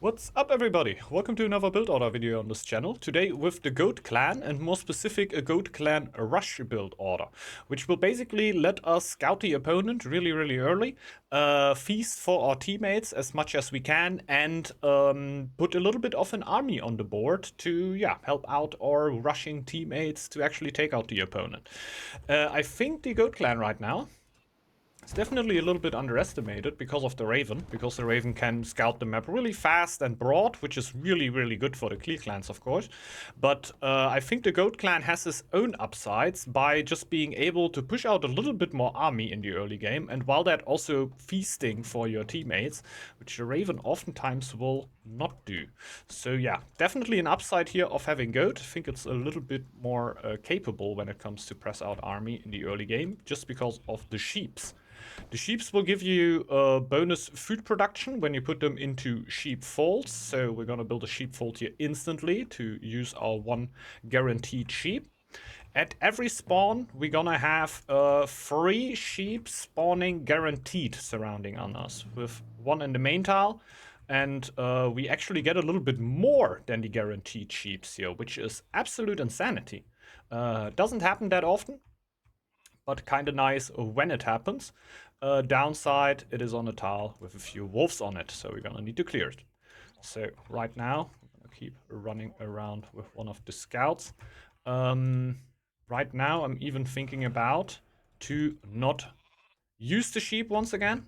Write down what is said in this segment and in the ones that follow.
What's up everybody? Welcome to another build order video on this channel. Today with the Goat Clan and more specific a Goat Clan rush build order, which will basically let us scout the opponent really early, feast for our teammates as much as we can, and put a little bit of an army on the board to help out our rushing teammates to actually take out the opponent. I think the Goat Clan right now, it's definitely a little bit underestimated because of the Raven, because the Raven can scout the map really fast and broad, which is really good for the clear clans, of course. But I think the Goat Clan has its own upsides by just being able to push out a little bit more army in the early game, and while that also feasting for your teammates, which the Raven oftentimes will not do. So yeah, definitely an upside here of having Goat. I think it's a little bit more capable when it comes to press out army in the early game, just because of the sheeps. The sheeps will give you bonus food production when you put them into sheepfolds. So we're gonna build a sheepfold here instantly to use our one guaranteed sheep. At every spawn, we're gonna have 3 sheep spawning guaranteed surrounding on us, with 1 in the main tile. And we actually get a little bit more than the guaranteed sheeps here, which is absolute insanity. Doesn't happen that often, but kind of nice when it happens. Downside, it is on a tile with a few wolves on it, so we're gonna need to clear it. So right now, I'm gonna keep running around with one of the scouts. Right now, I'm even thinking about to not use the sheep once again.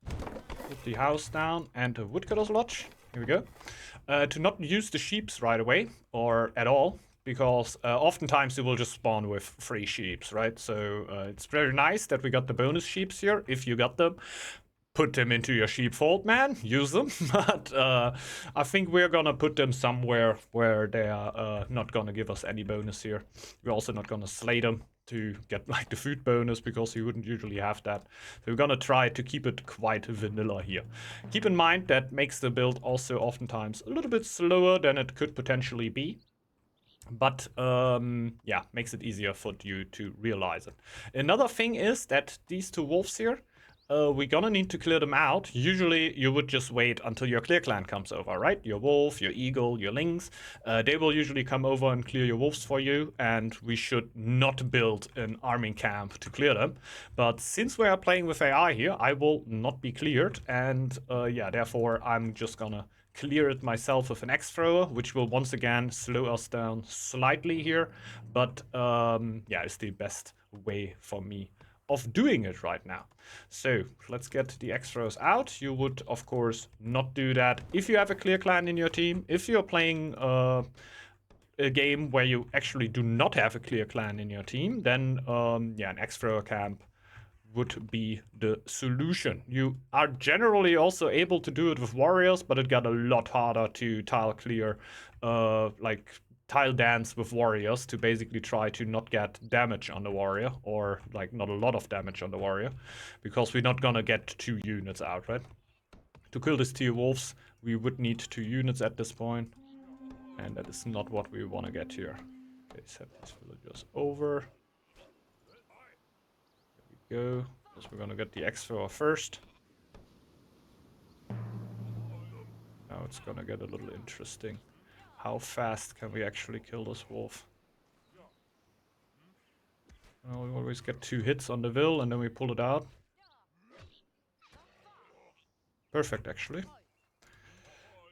Put the house down and the woodcutter's lodge. Here we go. To not use the sheeps right away or at all, because oftentimes they will just spawn with 3 sheeps, right? So it's very nice that we got the bonus sheeps here. If you got them, put them into your sheepfold, man. Use them. But I think we're gonna put them somewhere where they are not gonna give us any bonus here. We're also not gonna slay them to get like the food bonus, because you wouldn't usually have that. So we're gonna try to keep it quite vanilla here. Keep in mind that makes the build also oftentimes a little bit slower than it could potentially be. But yeah, makes it easier for you to realize it. Another thing is that these 2 wolves here, we're gonna need to clear them out. Usually you would just wait until your clear clan comes over, right? Your wolf, your eagle, your lynx. They will usually come over and clear your wolves for you, and we should not build an arming camp to clear them. But since we are playing with AI here, I will not be cleared, and yeah, therefore I'm just gonna clear it myself with an axe thrower, which will once again slow us down slightly here. But yeah, it's the best way for me of doing it right now. So let's get the axe throwers out. You would, of course, not do that if you have a clear clan in your team. If you're playing a game where you actually do not have a clear clan in your team, then yeah, an axe thrower camp would be the solution. You are generally also able to do it with warriors, but it got a lot harder to tile clear, like tile dance with warriors, to basically try to not get damage on the warrior, or like not a lot of damage on the warrior, because we're not gonna get 2 units out, right? To kill these tier wolves, we would need 2 units at this point, and that is not what we want to get here. Okay, set these villagers over. Go, because we're gonna get the axe thrower first. Now it's gonna get a little interesting. How fast can we actually kill this wolf? Well, we always get 2 hits on the will and then we pull it out. Perfect, actually.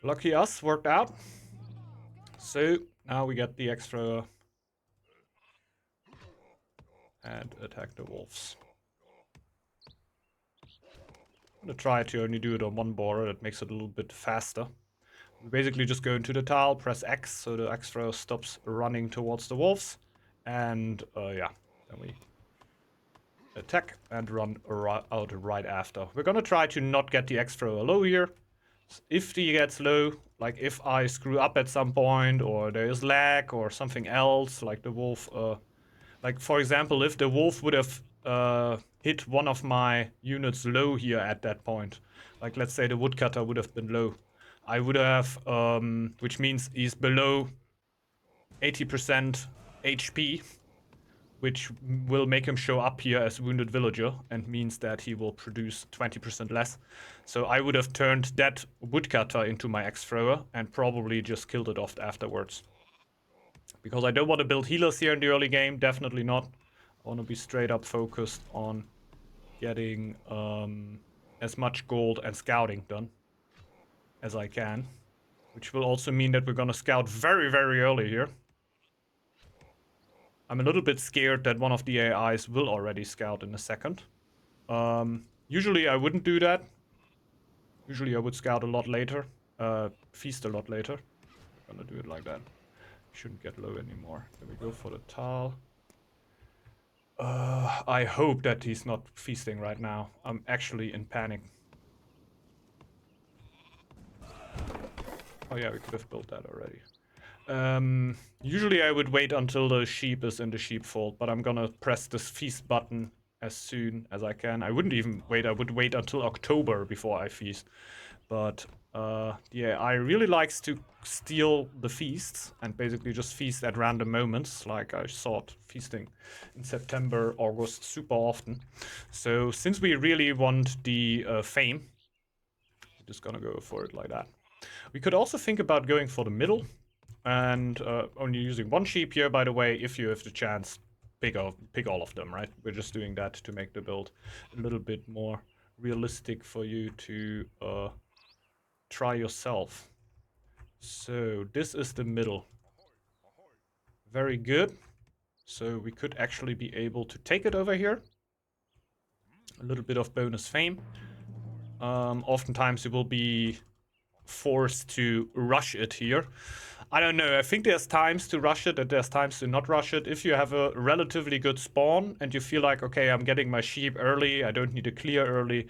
Lucky us, worked out. So now we get the axe thrower and attack the wolves. I'm gonna try to only do it on one border. That makes it a little bit faster. We basically just go into the tile, press X, so the axe thrower stops running towards the wolves, and yeah, then we attack and run out right after. We're gonna try to not get the axe thrower low here. If he gets low, like if I screw up at some point, or there is lag or something else, like the wolf, like for example, if the wolf would have hit one of my units low here at that point, like let's say the woodcutter would have been low, I would have, which means he's below 80% HP, which will make him show up here as wounded villager and means that he will produce 20% less. So I would have turned that woodcutter into my axe thrower and probably just killed it off afterwards. Because I don't want to build healers here in the early game, definitely not. I want to be straight up focused on getting as much gold and scouting done as I can. Which will also mean that we're gonna scout very, very early here. I'm a little bit scared that one of the AIs will already scout in a second. Usually I wouldn't do that. Usually I would scout a lot later. Feast a lot later. We're gonna do it like that. Shouldn't get low anymore. Then we go for the tile. I hope that he's not feasting right now. I'm actually in panic. Oh yeah, we could have built that already. Usually I would wait until the sheep is in the sheepfold, but I'm gonna press this feast button as soon as I can. I wouldn't even wait, I would wait until October before I feast. But yeah, I really likes to steal the feasts and basically just feast at random moments, like I saw it feasting in September, August super often. So since we really want the fame, we're just gonna go for it like that. We could also think about going for the middle and only using one sheep here, by the way, if you have the chance, pick all of them, right? We're just doing that to make the build a little bit more realistic for you to try yourself. So this is the middle. Very good. So we could actually be able to take it over here. A little bit of bonus fame. Oftentimes you will be forced to rush it here. I don't know, I think there's times to rush it and there's times to not rush it. If you have a relatively good spawn and you feel like, okay, I'm getting my sheep early, I don't need to clear early,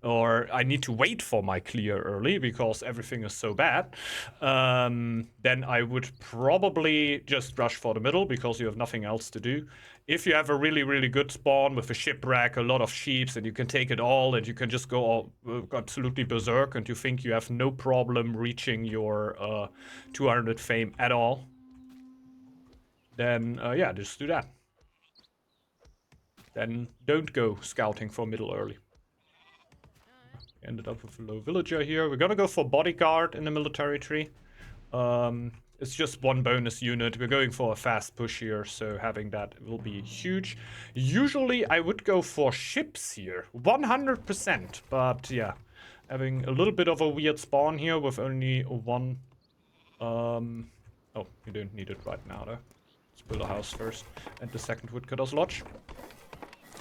or I need to wait for my clear early because everything is so bad, then I would probably just rush for the middle because you have nothing else to do. If you have a really, really good spawn with a shipwreck, a lot of sheeps, and you can take it all, and you can just go all, absolutely berserk, and you think you have no problem reaching your 200 fame at all, then yeah, just do that. Then don't go scouting for middle early. Ended up with a low villager here. We're gonna go for bodyguard in the military tree. It's just one bonus unit. We're going for a fast push here, so having that will be huge. Usually I would go for ships here, 100%, but yeah, having a little bit of a weird spawn here with only one. Oh, you don't need it right now though. Let's build a house first and the second woodcutter's lodge.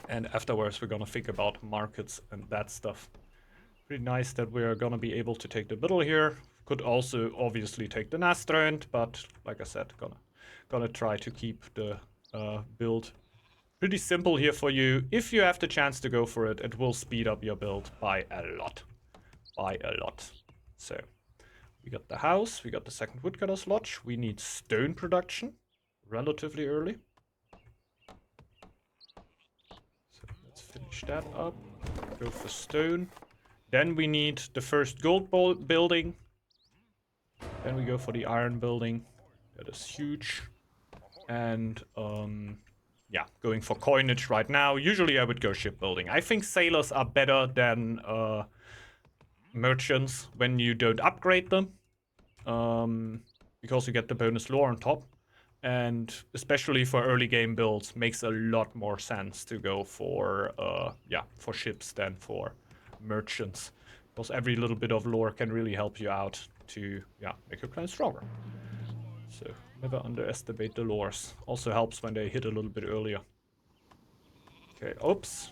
And afterwards we're gonna think about markets and that stuff. Pretty nice that we're gonna be able to take the middle here. Could also obviously take the Nastrand, but like I said, gonna try to keep the build pretty simple here for you. If you have the chance to go for it, it will speed up your build by a lot. By a lot. So, we got the house, we got the second woodcutter's lodge. We need stone production relatively early. So, let's finish that up. Go for stone. Then we need the first gold building. Then we go for the iron building. That is huge. And, yeah, going for coinage right now. Usually I would go shipbuilding. I think sailors are better than merchants when you don't upgrade them. Because you get the bonus lore on top. And especially for early game builds, makes a lot more sense to go for, yeah, for ships than for merchants. Because every little bit of lore can really help you out to, yeah, make your clan stronger. So never underestimate the lores. Also helps when they hit a little bit earlier. Okay, oops.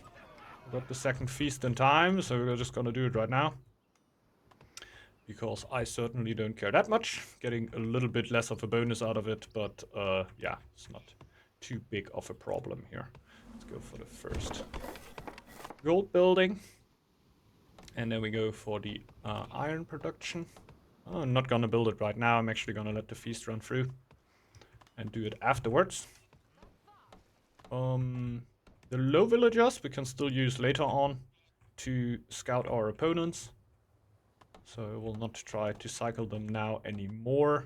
Got the second feast in time, so we're just gonna do it right now. Because I certainly don't care that much. Getting a little bit less of a bonus out of it, but yeah, it's not too big of a problem here. Let's go for the first gold building. And then we go for the iron production. Oh, I'm not gonna build it right now. I'm actually gonna let the feast run through and do it afterwards. The low villagers we can still use later on to scout our opponents. So I will not try to cycle them now anymore.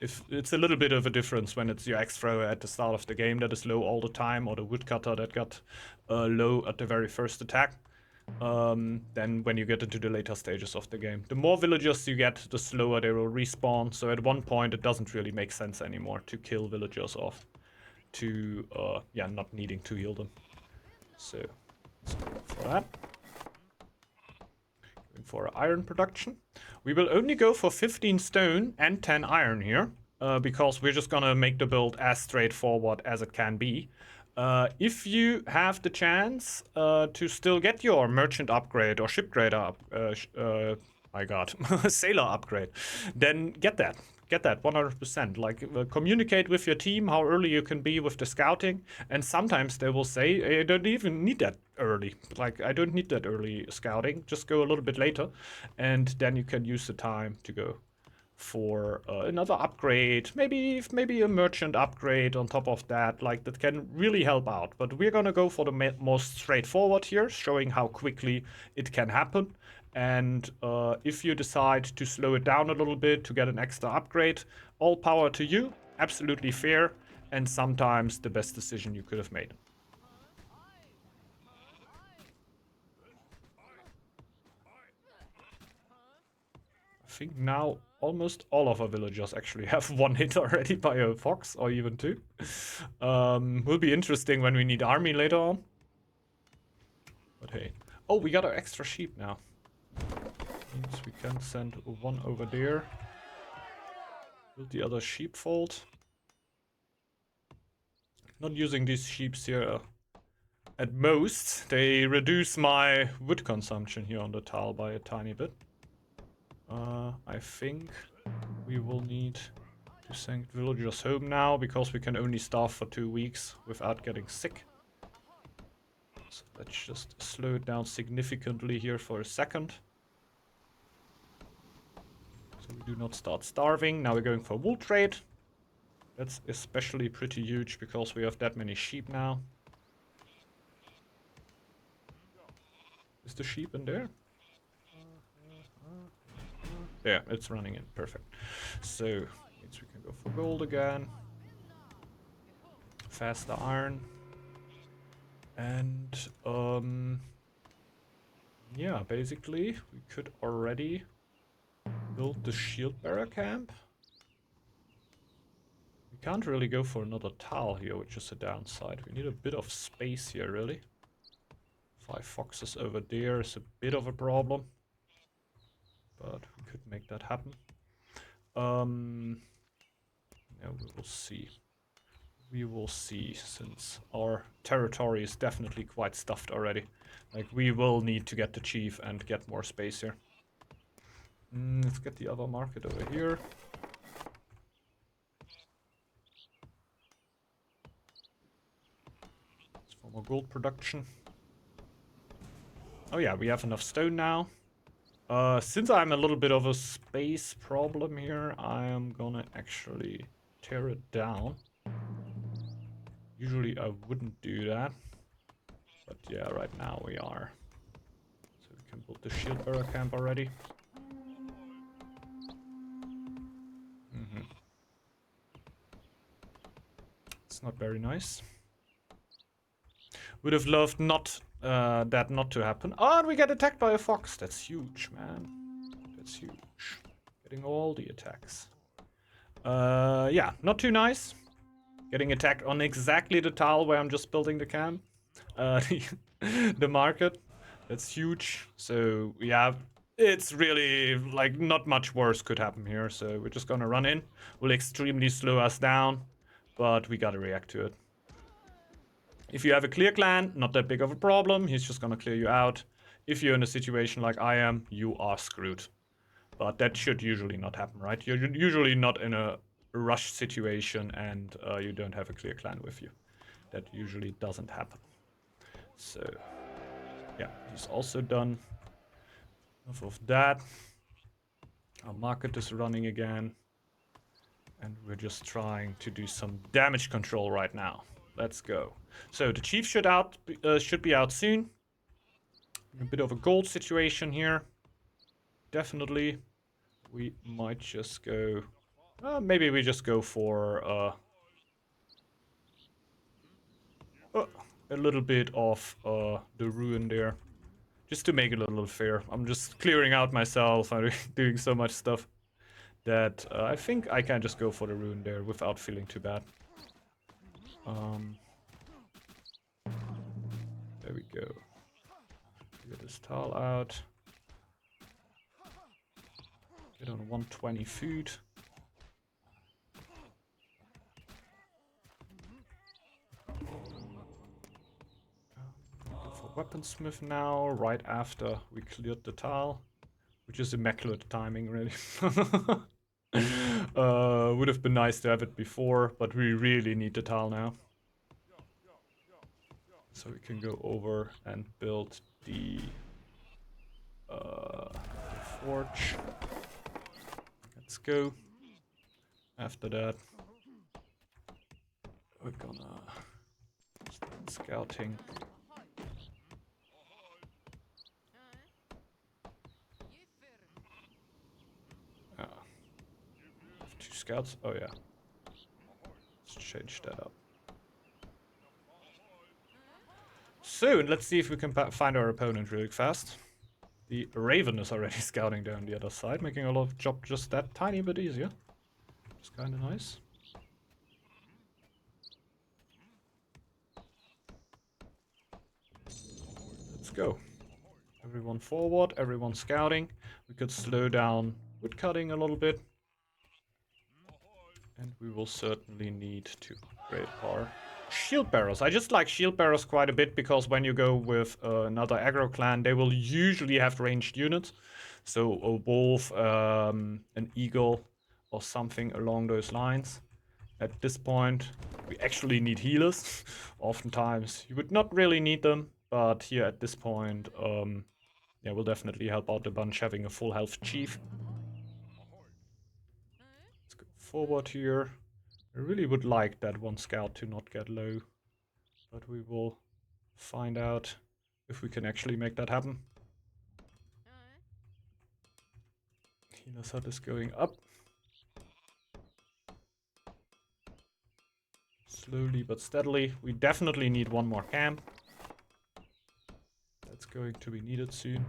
if it's a little bit of a difference when it's your axe thrower at the start of the game that is low all the time, or the woodcutter that got low at the very first attack, than when you get into the later stages of the game. The more villagers you get, the slower they will respawn. So at one point, it doesn't really make sense anymore to kill villagers off, to yeah, not needing to heal them. So let's go for that. Going for iron production. We will only go for 15 stone and 10 iron here, because we're just gonna make the build as straightforward as it can be. If you have the chance to still get your merchant upgrade or shipgrader my god, sailor upgrade, then get that. Get that 100%. Like, communicate with your team how early you can be with the scouting, and sometimes they will say, I don't even need that early. Like, I don't need that early scouting. Just go a little bit later, and then you can use the time to go for another upgrade, maybe a merchant upgrade on top of that. Like, that can really help out. But we're gonna go for the most straightforward here, showing how quickly it can happen. And if you decide to slow it down a little bit to get an extra upgrade, all power to you. Absolutely fair, and sometimes the best decision you could have made. I think now almost all of our villagers actually have one hit already by a fox, or even two. Will be interesting when we need army later on. But hey. Oh, we got our extra sheep now. Means we can send one over there. Build the other sheepfold. Not using these sheeps here. At most, they reduce my wood consumption here on the tile by a tiny bit. I think we will need to send villagers home now, because we can only starve for 2 weeks without getting sick. So let's just slow it down significantly here for a second. So we do not start starving. Now we're going for wool trade. That's especially pretty huge because we have that many sheep now. Is the sheep in there? Yeah, it's running in. Perfect. So, means we can go for gold again. Faster iron. And, yeah, basically, we could already build the shield bearer camp. We can't really go for another tile here, which is a downside. We need a bit of space here, really. 5 foxes over there is a bit of a problem. But we could make that happen. Yeah, we will see. We will see, since our territory is definitely quite stuffed already. Like, we will need to get the chief and get more space here. Let's get the other market over here. It's for more gold production. Oh yeah, we have enough stone now. Since I'm a little bit of a space problem here, I am gonna actually tear it down. Usually I wouldn't do that. But yeah, right now we are. So we can build the shield bearer camp already. It's not very nice. Would have loved that not to happen. Oh, and we get attacked by a fox. That's huge, man. That's huge. Getting all the attacks. Yeah, not too nice. Getting attacked on exactly the tile where I'm just building the camp. The market. That's huge. So, yeah, it's really, like, not much worse could happen here. So we're just gonna run in. Will extremely slow us down, but we gotta react to it. If you have a clear clan, not that big of a problem. He's just gonna clear you out. If you're in a situation like I am, you are screwed. But that should usually not happen, right? You're usually not in a rush situation and you don't have a clear clan with you. That usually doesn't happen. So, yeah, he's also done. Enough of that. Our market is running again. And we're just trying to do some damage control right now. Let's go. So the chief should be out soon. A bit of a gold situation here. Definitely. We might just go Maybe we just go for a little bit of the ruin there. Just to make it a little fair. I'm just clearing out myself. I'm doing so much stuff that I think I can just go for the ruin there without feeling too bad. There we go. Get this tile out. Get on 120 food. Go for weaponsmith now, right after we cleared the tile. Which is immaculate timing, really. Would have been nice to have it before, but we really need the tile now. So we can go over and build the forge. Let's go. After that, we're gonna start scouting. Two scouts? Oh yeah. Let's change that up. Soon, let's see if we can find our opponent really fast. The Raven is already scouting down the other side, making a lot of job just that tiny bit easier. It's kind of nice. Let's go. Everyone forward, everyone scouting. We could slow down woodcutting a little bit. And we will certainly need to upgrade our shield bearers. I just like shield bearers quite a bit because when you go with another aggro clan, they will usually have ranged units. So a wolf, an eagle, or something along those lines. At this point, we actually need healers. Oftentimes, you would not really need them, but here at this point, yeah, will definitely help out a bunch having a full health chief. Let's go forward here. I really would like that one scout to not get low, but we will find out if we can actually make that happen. Healer's hut is going up. Slowly but steadily. We definitely need one more camp. That's going to be needed soon.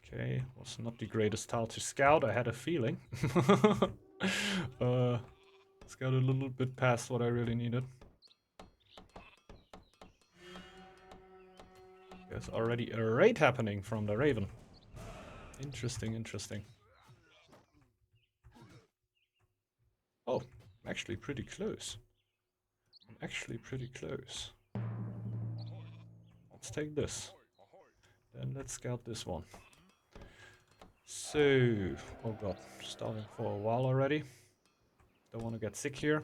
Okay, was not the greatest tile to scout, I had a feeling. Scout a little bit past what I really needed. There's already a raid happening from the Raven. Interesting, interesting. Oh, I'm actually pretty close. Let's take this. Then let's scout this one. So, oh god, starving for a while already. Don't want to get sick here.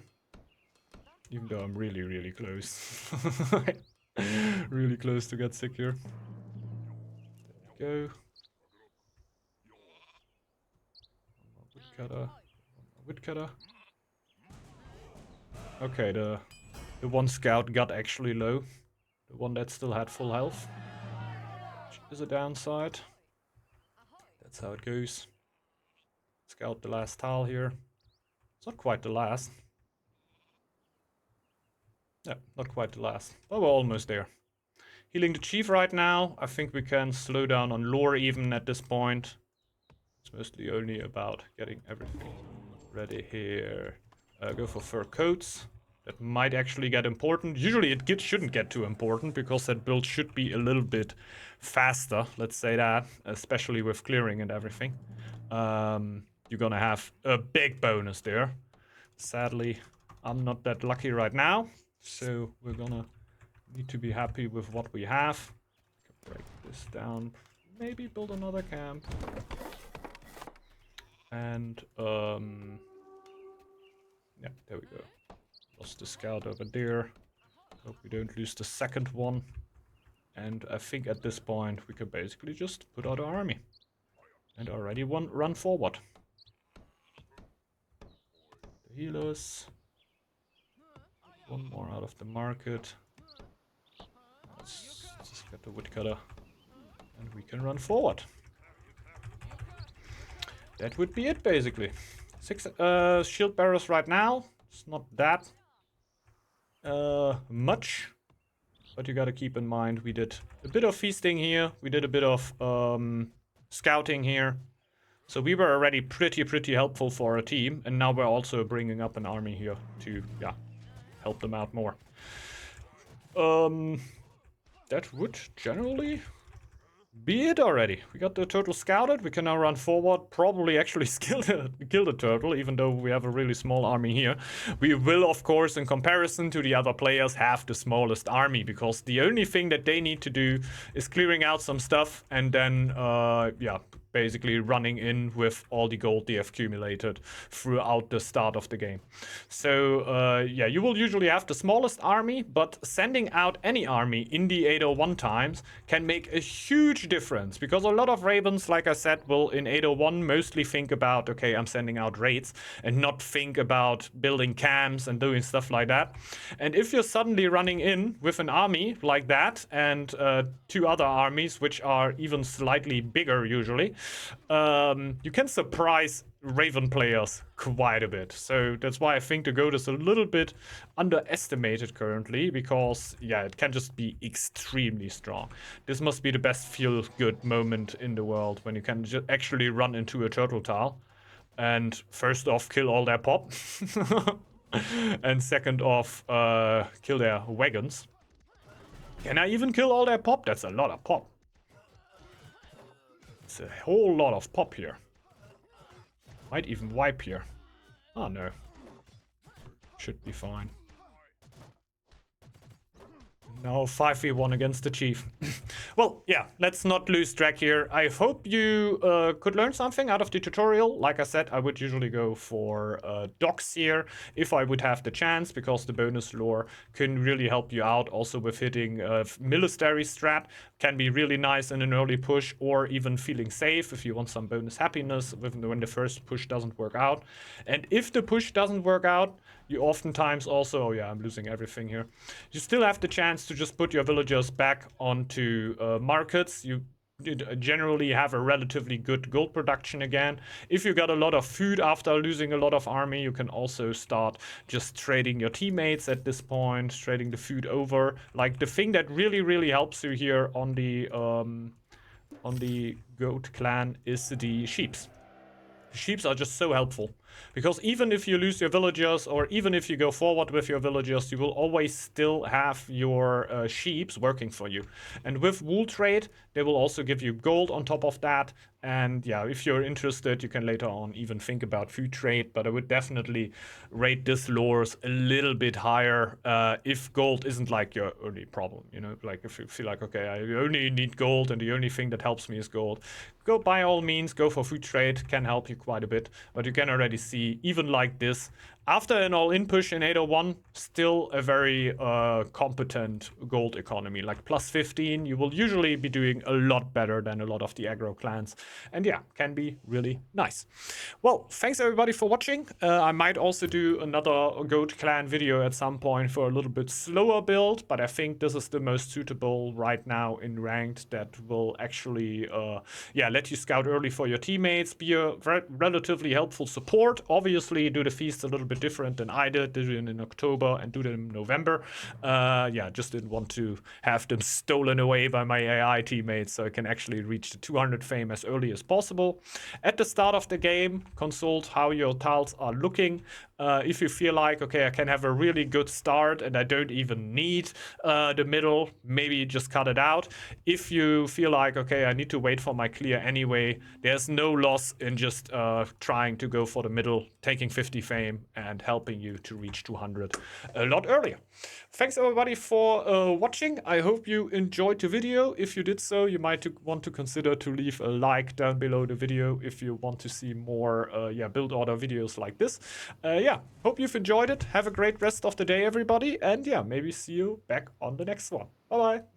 Even though I'm really, really close. Really close to get sick here. There we go. One more woodcutter. Okay, the one scout got actually low. The one that still had full health. Which is a downside. That's how it goes. Scout the last tile here. It's not quite the last. Yeah, not quite the last. But we're almost there. Healing the chief right now. I think we can slow down on lore even at this point. It's mostly only about getting everything ready here. Go for fur coats. That might actually get important. Usually it shouldn't get too important because that build should be a little bit faster, let's say that, especially with clearing and everything. You're gonna have a big bonus there. Sadly, I'm not that lucky right now, so we're gonna need to be happy with what we have. Break this down, maybe build another camp. And, yeah, there we go. Lost the scout over there. Hope we don't lose the second one. And I think at this point we can basically just put out our army. And already run forward. The healers. One more out of the market. Let's just get the woodcutter. And we can run forward. that would be it, basically. 6 shield bearers right now. It's not that much. But you gotta keep in mind, we did a bit of feasting here. We did a bit of scouting here. So we were already pretty helpful for our team. And now we're also bringing up an army here to, yeah, help them out more. That would generally be it already. We got the turtle scouted. We can now run forward. Probably actually kill the turtle, even though we have a really small army here. We will, of course, in comparison to the other players, have the smallest army, because the only thing that they need to do is clearing out some stuff and then, yeah, basically running in with all the gold they have accumulated throughout the start of the game. So, yeah, you will usually have the smallest army, but sending out any army in the 801 times can make a huge difference, because a lot of Ravens, like I said, will in 801 mostly think about, okay, I'm sending out raids, and not think about building camps and doing stuff like that. And if you're suddenly running in with an army like that and 2 other armies, which are even slightly bigger usually, you can surprise Raven players quite a bit. So that's why I think the goat is a little bit underestimated currently, because, yeah, it can just be extremely strong. This must be the best feel-good moment in the world, when you can actually run into a turtle tile and first off kill all their pop and second off kill their wagons. Can I even kill all their pop? That's a lot of pop. It's a whole lot of pop here. Might even wipe here. Oh no. Should be fine. Now 5v1 against the chief. Well, yeah, let's not lose track here. I hope you could learn something out of the tutorial. Like I said, I would usually go for docks here if I would have the chance, because the bonus lore can really help you out. Also with hitting military strat can be really nice in an early push, or even feeling safe if you want some bonus happiness when the first push doesn't work out. And if the push doesn't work out, you oftentimes also, oh yeah, I'm losing everything here. You still have the chance to just put your villagers back onto markets. You generally have a relatively good gold production again. If you got a lot of food after losing a lot of army, you can also start just trading your teammates at this point, trading the food over. Like, the thing that really helps you here on the goat clan is the sheeps. Sheeps are just so helpful, because even if you lose your villagers, or even if you go forward with your villagers, you will always still have your sheeps working for you. And with wool trade, they will also give you gold on top of that. And yeah, if you're interested, you can later on even think about food trade, but I would definitely rate this lores a little bit higher if gold isn't like your only problem, you know? Like, if you feel like, okay, I only need gold and the only thing that helps me is gold, go by all means, go for food trade, can help you quite a bit. But you can already see, even like this, after an all-in push in 801, still a very competent gold economy. Like plus 15, you will usually be doing a lot better than a lot of the aggro clans. And yeah, can be really nice. Well, thanks everybody for watching. I might also do another goat clan video at some point for a little bit slower build, but I think this is the most suitable right now in ranked, that will actually, yeah, let you scout early for your teammates, be a relatively helpful support. Obviously, do the feast a little bit different than I did it in October and do them in November. Yeah, just didn't want to have them stolen away by my AI teammates, so I can actually reach the 200 fame as early as possible. At the start of the game, consult how your tiles are looking. If you feel like, okay, I can have a really good start and I don't even need the middle, maybe just cut it out. If you feel like, okay, I need to wait for my clear anyway, there's no loss in just trying to go for the middle, taking 50 fame and helping you to reach 200 a lot earlier. Thanks everybody for watching. I hope you enjoyed the video. If you did so, you might want to consider to leave a like down below the video if you want to see more yeah, build order videos like this. Yeah, hope you've enjoyed it. Have a great rest of the day, everybody, and yeah, maybe see you back on the next one. Bye bye.